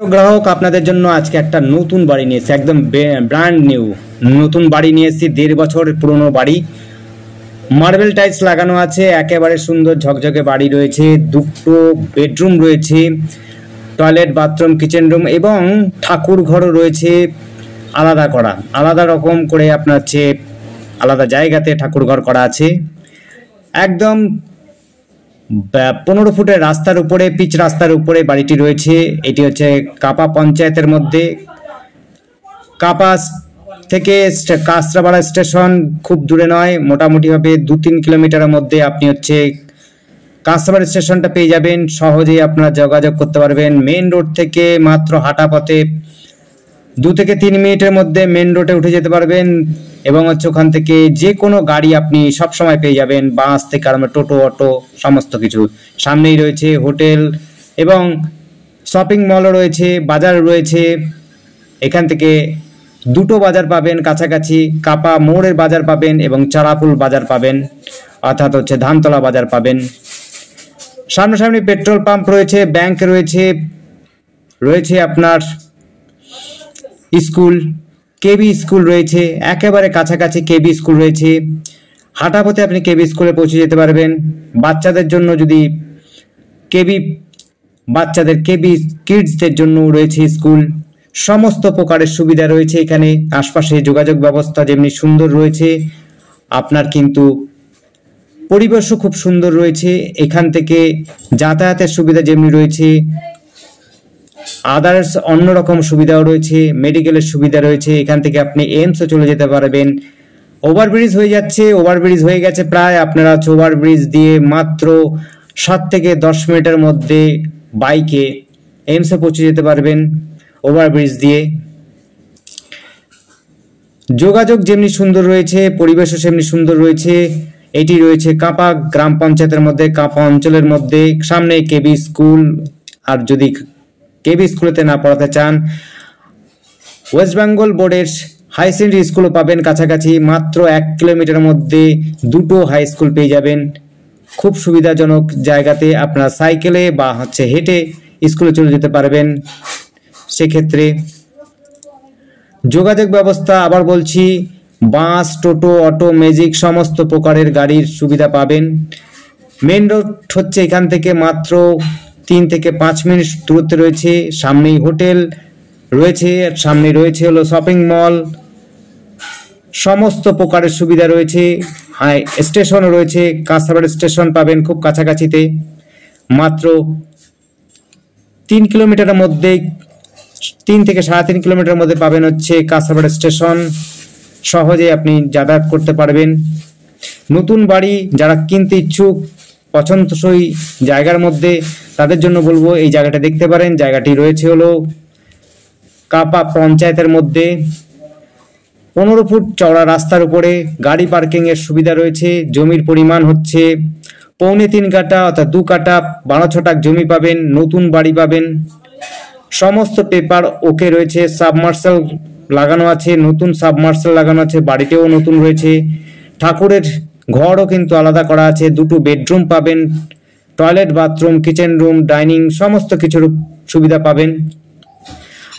গ্রাহক আপনাদের জন্য আজকে একটা নতুন বাড়ি নিয়ে এসেছি, একদম ব্র্যান্ড নিউ নতুন বাড়ি নিয়ে এসেছি। 1.5 বছর পুরনো বাড়ি, মার্বেল টাইলস লাগানো আছে, একেবারে সুন্দর ঝকঝকে বাড়ি রয়েছে। 2টো বেডরুম রয়েছে, টয়লেট, বাথরুম, কিচেন রুম এবং ঠাকুর ঘরও রয়েছে। আলাদা রকম করে আপনার হচ্ছে আলাদা জায়গাতে ঠাকুর ঘর করা আছে। একদম 15 ফুটের রাস্তার উপরে, পিচ রাস্তার উপরে বাড়িটি রয়েছে। এটি হচ্ছে কাপা পঞ্চায়েতের মধ্যে। কাপা থেকে কাঁচরাপাড়া স্টেশন খুব দূরে নয়, মোটামুটিভাবে 2-3 কিলোমিটারের মধ্যে আপনি হচ্ছে কাঁচরাপাড়া স্টেশনটা পেয়ে যাবেন। সহজেই আপনারা যোগাযোগ করতে পারবেন। মেন রোড থেকে মাত্র হাঁটা পথে 2 থেকে 3 মিনিটের মধ্যে মেন রোডে উঠে যেতে পারবেন এবং হচ্ছে ওখান থেকে যে কোনো গাড়ি আপনি সব সময় পেয়ে যাবেন, বাস থেকে আরম্ভ টোটো, অটো, সমস্ত কিছু। সামনেই রয়েছে হোটেল এবং শপিং মলও রয়েছে, বাজার রয়েছে। এখান থেকে 2টো বাজার পাবেন কাছাকাছি, কাপা মোড়ের বাজার পাবেন এবং চারাপুল বাজার পাবেন, অর্থাৎ হচ্ছে ধানতলা বাজার পাবেন। সামনাসামনি পেট্রোল পাম্প রয়েছে, ব্যাংক রয়েছে আপনার স্কুল, কেবি স্কুল রয়েছে, একেবারে কাছাকাছি কেবি স্কুল রয়েছে। হাঁটা পথে আপনি কেবি স্কুলে পৌঁছে যেতে পারবেন। বাচ্চাদের জন্য যদি বাচ্চাদের কেবি কিডসদের জন্য রয়েছে স্কুল। সমস্ত প্রকারের সুবিধা রয়েছে এখানে। আশপাশে যোগাযোগ ব্যবস্থা যেমনি সুন্দর রয়েছে, আপনার কিন্তু পরিবেশও খুব সুন্দর রয়েছে। এখান থেকে যাতায়াতের সুবিধা যেমনি রয়েছে, আদার্স অন্যরকম সুবিধাও রয়েছে, মেডিকেলের সুবিধা রয়েছে। এখান থেকে আপনি এইমসও চলে যেতে পারবেন। ওভারব্রিজ হয়ে গেছে প্রায়। আপনারা ওভারব্রিজ দিয়ে মাত্র 7 থেকে 10 মিনিটের মধ্যে বাইকে এইমসে পৌঁছে যেতে পারবেন ওভারব্রিজ দিয়ে। যোগাযোগ যেমনি সুন্দর রয়েছে, পরিবেশও সেমনি সুন্দর রয়েছে। এটি রয়েছে কাপা গ্রাম পঞ্চায়েতের মধ্যে, কাপা অঞ্চলের মধ্যে। সামনে কেবি স্কুল, আর যদি কেবি স্কুলেতে না পড়াতে চান, ওয়েস্ট বেঙ্গল বোর্ডের হাই সেকেন্ডারি স্কুলও পাবেন কাছাকাছি। মাত্র 1 কিলোমিটারের মধ্যে 2টো হাই স্কুল পেয়ে যাবেন। খুব সুবিধাজনক জায়গাতে আপনারা সাইকেলে বা হচ্ছে হেঁটে স্কুলে চলে যেতে পারবেন। সেক্ষেত্রে যোগাযোগ ব্যবস্থা আবার বলছি, বাস, টোটো, অটো, ম্যাজিক সমস্ত প্রকারের গাড়ির সুবিধা পাবেন। মেন রোড হচ্ছে এখান থেকে মাত্র 3 থেকে 5 মিনিট দূরত্বে রয়েছে। সামনেই হোটেল রয়েছে, সামনে রয়েছে হলো শপিং মল, সমস্ত প্রকারের সুবিধা রয়েছে। স্টেশনও রয়েছে, কাঁচরাপাড়া স্টেশন পাবেন খুব কাছাকাছিতে। মাত্র 3 কিলোমিটারের মধ্যে, 3 থেকে 3.5 কিলোমিটারের মধ্যে পাবেন হচ্ছে কাঁচরাপাড়া স্টেশন। সহজে আপনি যাতায়াত করতে পারবেন। নতুন বাড়ি যারা কিনতে ইচ্ছুক, পছন্দসই জায়গার মধ্যে, তাদের জন্য বলবো এই জায়গাটা দেখতে পারেন। জায়গাটি রয়েছে হলো কাপা পঞ্চায়েতের মধ্যে। 15 ফুট চওড়া রাস্তার উপরে গাড়ি পার্কিং এর সুবিধা রয়েছে। জমির পরিমাণ হচ্ছে 3.25 কাঠা, অর্থাৎ 2 কাঠা 12 ছটাক জমি পাবেন। নতুন বাড়ি পাবেন, সমস্ত পেপার ওকে রয়েছে। সাবমার্শাল লাগানো আছে, নতুন সাবমার্শাল লাগানো আছে, বাড়িতেও নতুন রয়েছে। ঠাকুরের ঘরও কিন্তু আলাদা করা আছে। 2টো বেডরুম পাবেন, toilet, bathroom, kitchen room, dining সমস্ত কিছুর সুবিধা পাবেন।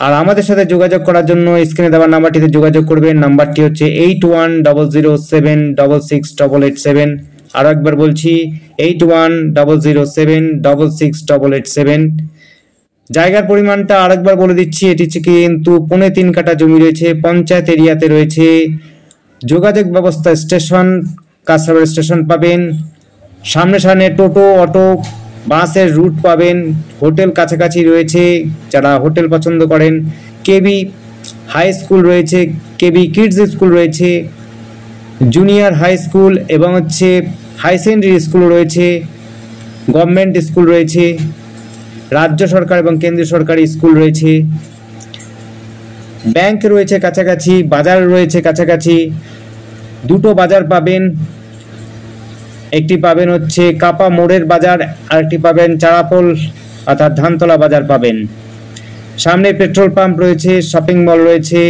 আর আমাদের সাথে যোগাযোগ করার জন্য স্ক্রিনে দেওয়া নাম্বারটিতে যোগাযোগ করবেন। নাম্বারটি হচ্ছে 8100766887। আরও একবার বলছি, 8100766887। জায়গার পরিমাণটা আরেকবার বলে দিচ্ছি, এটি হচ্ছে কিন্তু 3.25 কাঠা জমি রয়েছে, পঞ্চায়েত এরিয়াতে রয়েছে। যোগাযোগ ব্যবস্থা স্টেশন, কাঁচরাপাড়া স্টেশন পাবেন। সামনে টোটো, অটো, বাসের রুট পাবেন। হোটেল কাছাকাছি রয়েছে, যারা হোটেল পছন্দ করেন। কেবি হাই স্কুল রয়েছে, কেবি কিডস স্কুল রয়েছে, জুনিয়র হাই স্কুল এবং হচ্ছে হাই সেকেন্ডারি স্কুল রয়েছে, গভর্নমেন্ট স্কুল রয়েছে, রাজ্য সরকার এবং কেন্দ্রীয় সরকারি স্কুল রয়েছে। ব্যাংক রয়েছে কাছাকাছি, বাজার রয়েছে কাছাকাছি। 2টো বাজার পাবেন, একটি পাবেন হচ্ছে কাপা মোড়ের বাজার, আরেকটি পাবেন চারাপোল অর্থাৎ ধানতলা বাজার পাবেন। সামনে পেট্রোল পাম্প রয়েছে, শপিং মল রয়েছে।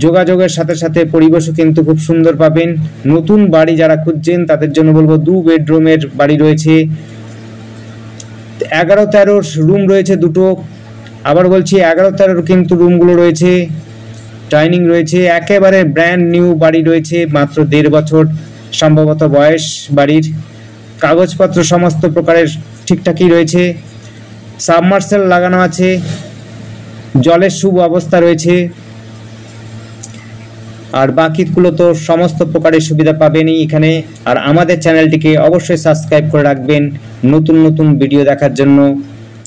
যোগাযোগের সাথে সাথে পরিবেশও কিন্তু খুব সুন্দর পাবেন। নতুন বাড়ি যারা খুঁজছেন তাদের জন্য বলবো 2 বেডরুমের বাড়ি রয়েছে। 11-13 রুম রয়েছে, 2টো আবার বলছি 11-13 কিন্তু রুমগুলো রয়েছে, ডাইনিং রয়েছে, একেবারে ব্র্যান্ড নিউ বাড়ি রয়েছে, মাত্র 1.5 বছর সম্ভবত বয়স বাড়ির। কাগজপত্র সমস্ত প্রকারের ঠিকঠাকই রয়েছে, সাবমার্সেল লাগানো আছে, জলের শুভ অবস্থা রয়েছে। আর বাকিগুলো তো সমস্ত প্রকারের সুবিধা পাবেনই এখানে। আর আমাদের চ্যানেলটিকে অবশ্যই সাবস্ক্রাইব করে রাখবেন নতুন নতুন ভিডিও দেখার জন্য।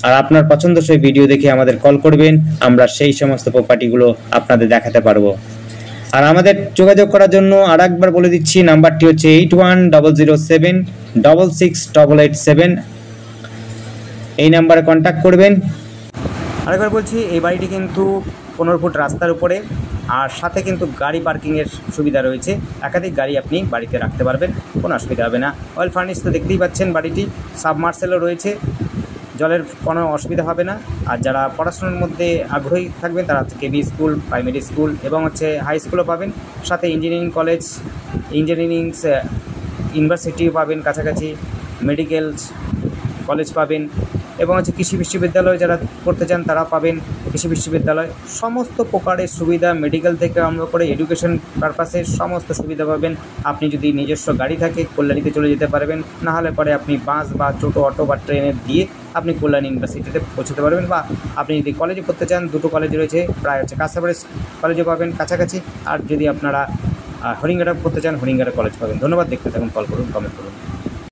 আর আপনার পছন্দসই ভিডিও দেখে আমাদের কল করবেন, আমরা সেই সমস্ত প্রপার্টিগুলো আপনাদের দেখাতে পারবো। আর আমাদের যোগাযোগ করার জন্য আর একবার বলে দিচ্ছি, নাম্বারটি হচ্ছে 8100766887। এই নাম্বারে কন্ট্যাক্ট করবেন। আরেকবার বলছি, এই বাড়িটি কিন্তু 15 ফুট রাস্তার উপরে, আর সাথে কিন্তু গাড়ি পার্কিংয়ের সুবিধা রয়েছে। একাধিক গাড়ি আপনি বাড়িতে রাখতে পারবেন, কোনো অসুবিধা হবে না। ওয়েল ফার্নিশ তো দেখতেই পাচ্ছেন বাড়িটি, সাবমার্সেলও রয়েছে, জলের কোনো অসুবিধা হবে না। আর যারা পড়াশোনার মধ্যে আগ্রহী থাকবেন তারা কেবি স্কুল, প্রাইমারি স্কুল এবং হাই স্কুলও পাবেন, সাথে ইঞ্জিনিয়ারিং কলেজ, ইঞ্জিনিয়ারিং ইউনিভার্সিটিও পাবেন কাছাকাছি, মেডিকেল কলেজ পাবেন, এবং কৃষি বিশ্ববিদ্যালয় যারা পড়তে চান তারা পাবেন, কৃষি বিশ্ববিদ্যালয় সমস্ত প্রকারের সুবিধা, মেডিকেল থেকে আরম্ভ করে এডুকেশন পারপাসে সমস্ত সুবিধা পাবেন। আপনি যদি নিজস্ব গাড়ি থাকে কল্যাণীতে চলে যেতে পারবেন, না হলে পরে আপনি বাস বা ছোটো অটো বা ট্রেনে দিয়ে আপনি কল্যাণী ইউনিভার্সিটিতে পৌঁছতে পারবেন। বা আপনি যদি কলেজে পড়তে চান, 2টো কলেজ রয়েছে, প্রায় কাছাকাছি কলেজে পাবেন কাছাকাছি। আর যদি আপনারা হরিঙ্গাটা পড়তে চান, হরিঙ্গাটা কলেজ পাবেন। ধন্যবাদ, দেখতে থাকুন, কল করুন, কমেন্ট করুন।